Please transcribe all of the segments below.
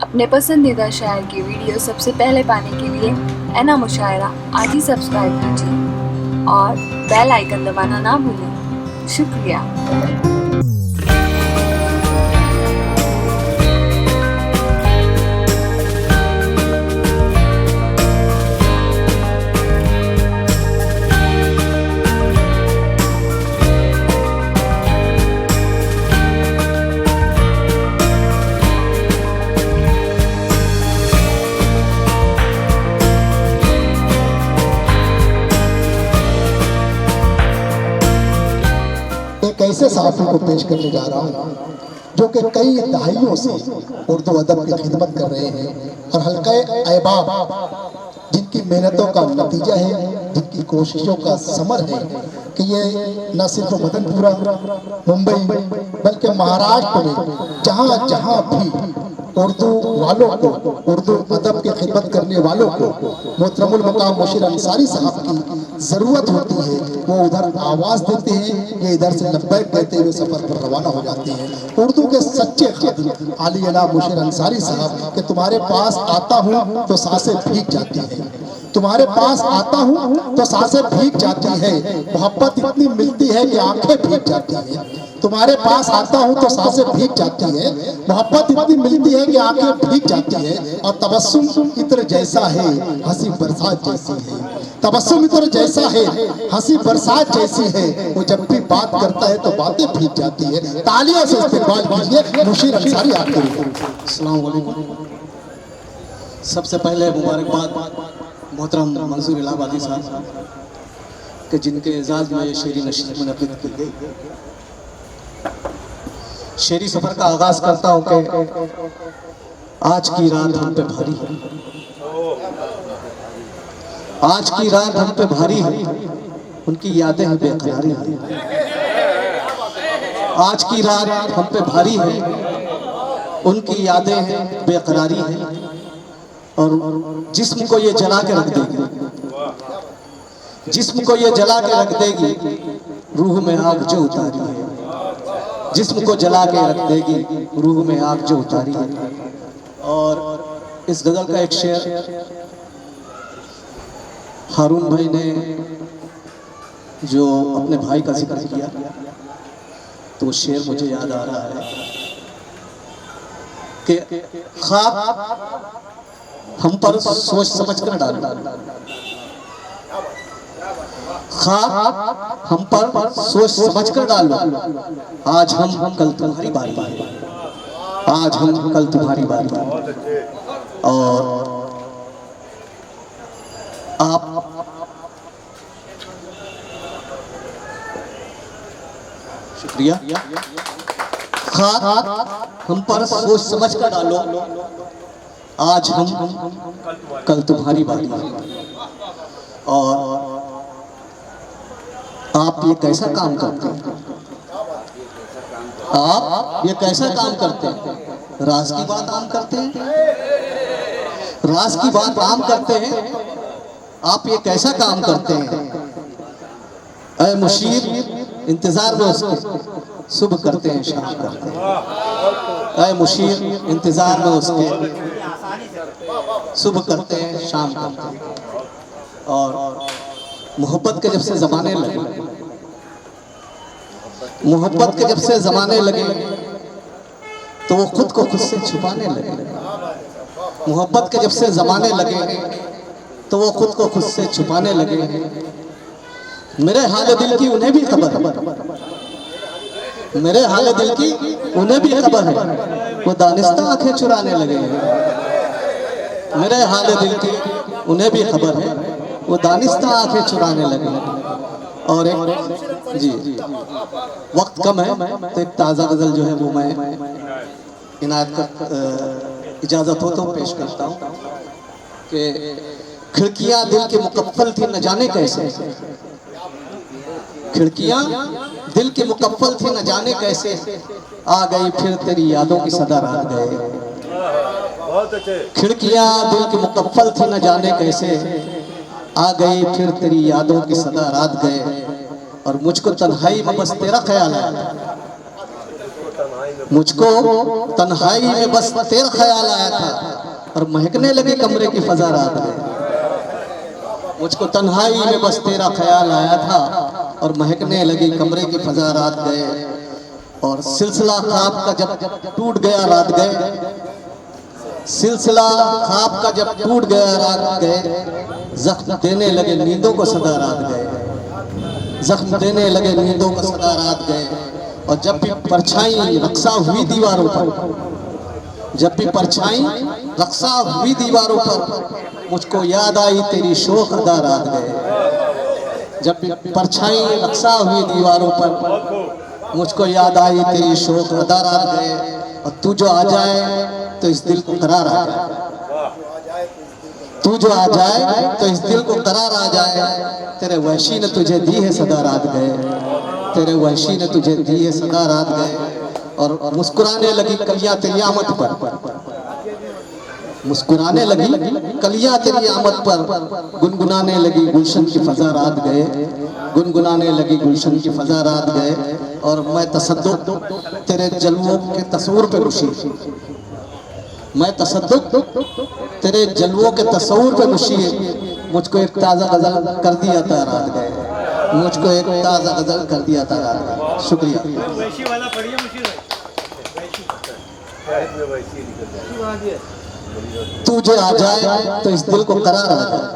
अपने पसंदीदा शायर की वीडियो सबसे पहले पाने के लिए एना मुशायरा आज ही सब्सक्राइब कीजिए और बेल आइकन दबाना ना भूलें। शुक्रिया। एक ऐसे साथी को पेश करने जा रहा हूँ जो कि कई दहाइयों से उर्दू अदब की खिदमत कर रहे हैं और हल्का अहबाब जिनकी मेहनतों का नतीजा है, जिनकी कोशिशों का समर है कि ये न सिर्फ मदनपुरा मुंबई बल्कि महाराष्ट्र में जहाँ जहाँ भी उर्दू वालों को, उर्दू अदब की खिदमत करने वालों को मोहतरमुल मकाम मुशीर अंसारी साहब की ज़रूरत होती है, वो उधर आवाज़ देते हैं, ये इधर से लब्बैक कहते हुए सफ़र पर रवाना हो जाते हैं। उर्दू के सच्चे खादिम आली जनाब मुशीर अंसारी साहब कि तुम्हारे पास आता हूँ तो सांसें भीग जाती हैं, तुम्हारे पास आता हूँ तो सांसें भीग जाती है, मोहब्बत इतनी मिलती है कि आंखें भीग जाती हैं। तुम्हारे पास आता हूँ तो सांसें भीग जाती है, मोहब्बत इतनी मिलती है कि आंखें भीग जाती है। और तबस्सुम इत्र जैसा है, हंसी बरसात जैसी है। तबस्सुम इत्र जैसा है, हंसी बरसात जैसी है। वो जब भी बात करता है तो बातें भीग जाती है। तालियों से इस्तेमाल कीजिए मुशीर अंसारी आपके लिए। अस्सलाम वालेकुम। सबसे पहले मुबारकबाद मोहतरम मंसूर इलाहाबादी साहब कि जिनके एजाज़ में ये शेरी नशीद मुनक़्क़िद की गई। शेरी सफ़र का आगाज़ करता हूँ कि आज की रात हम पे भारी है, आज की रात हम पे भारी है, उनकी यादें हैं बेकरारी है। आज की रात हम पे भारी है, उनकी यादें हैं बेकरारी है। और जिस्म को ये जला के रख देगी, जिस्म को ये जला के रख देगी, रूह में आग जो उतारी है। जिस्म को जला के रख देगी, रूह में आग जो उतारी है। और इस गजल का एक शेर हारून भाई ने जो अपने भाई का जिक्र किया, तो वो शेर मुझे याद आ रहा है कि ख्वाब हम पर सोच समझ कर डालना, ख्वाब हम पर सोच समझ कर डालो। आज हम कल तुम्हारी बारी, आज हम कल तुम्हारी बारी। और आप शुक्रिया। ख्वाब हम पर सोच समझ कर डालो, आज हम कल तुम्हारी बारी। और आप ये कैसा काम करते हैं, आप ये कैसा काम करते हैं? राज की बात आम करते हैं, राज की बात आम करते हैं। आप ये कैसा काम करते हैं? ऐ मुशीर इंतजार में उसके, सुबह करते हैं शाम करते हैं। ऐ मुशीर इंतजार में उसके, सुबह करते हैं शाम करते हैं। और मोहब्बत के जब से ज़माने लगे, मोहब्बत के जब से ज़माने लगे, तो वो खुद को खुद से छुपाने लगे। मोहब्बत के जब से ज़माने लगे, तो वो खुद को खुद से छुपाने लगे। मेरे हाल दिल की उन्हें भी खबर है, मेरे हाल दिल की उन्हें भी खबर है, वो दानिस्ता आंखें चुराने लगे। मेरे हाल दिल की उन्हें भी खबर है, वो दानिस्ता आंखें चुराने लगे। और एक जी वक्त कम है तो एक ताज़ा गज़ल जो है वो मैं इनायत कर इजाज़त हो तो पेश करता हूँ कि खिड़कियाँ दिल के मुकफ्फल थी न जाने कैसे, खिड़कियाँ दिल के मुकफ्फल थी न जाने कैसे, आ गई फिर तेरी यादों की सदा रात गए। खिड़कियाँ दिल के मुकफ्फल थी न जाने कैसे, आ गई फिर तेरी यादों की सदा रात गए। और मुझको तन्हाई में बस तेरा ख्याल है, मुझको तन्हाई में बस तेरा ख्याल आया था और महकने लगी कमरे की फजा रात में। मुझको तन्हाई में बस तेरा ख्याल आया था और महकने लगी कमरे की फजा रात गए। और सिलसिला ख्वाब का जब टूट गया रात गए, सिलसिला ख्वाब का जब टूट गया रात गए, जख्म देने लगे नींदों को सदा रात गए, जख्म देने लगे नींदों को सदा रात गए। और जब भी परछाई रक्सा हुई दीवारों पर, जब भी परछाई रक्सा हुई दीवारों पर, मुझको याद आई तेरी शोख अदा रात गए। जब भी परछाई रक्सा हुई दीवारों पर, मुझको याद आई तेरी शोख अदा रात गए। और तू जो आ जाए तो इस दिल को करार आ जाए, तू जो आ जाए तो इस दिल को करार आ जाए। तेरे वहशी ने तुझे दी है सदा रात गए, तेरे वहशी ने तुझे दी है सदा रात गए। और मुस्कुराने लगी कलियां तेरी आमद पर, मुस्कुराने लगी कलियां तेरी आमद पर, गुनगुनाने लगी गुलशन की फजा रात गए, गुनगुनाने लगी गुलशन की फजा रात गए। और मैं तसद्दुक तेरे जलवों के तस्वुर पे खुशी, मैं तसद्दुक तेरे जलवों के तस्वुर पे खुशी। मुझको एक ताज़ा गज़ल कर दिया था रात गए, मुझको एक ताज़ा गज़ल कर दिया था रात गए। शुक्रिया। तू जो आ जाए तो इस दिल को करार आ जाए,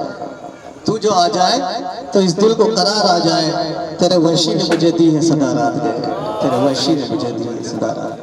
तू जो आ जाए तो इस दिल को करार आ जाए। तेरे वहशी ने मुझे दी है सदा रात गए, तेरे वहशी ने मुझे दी है सदा रात।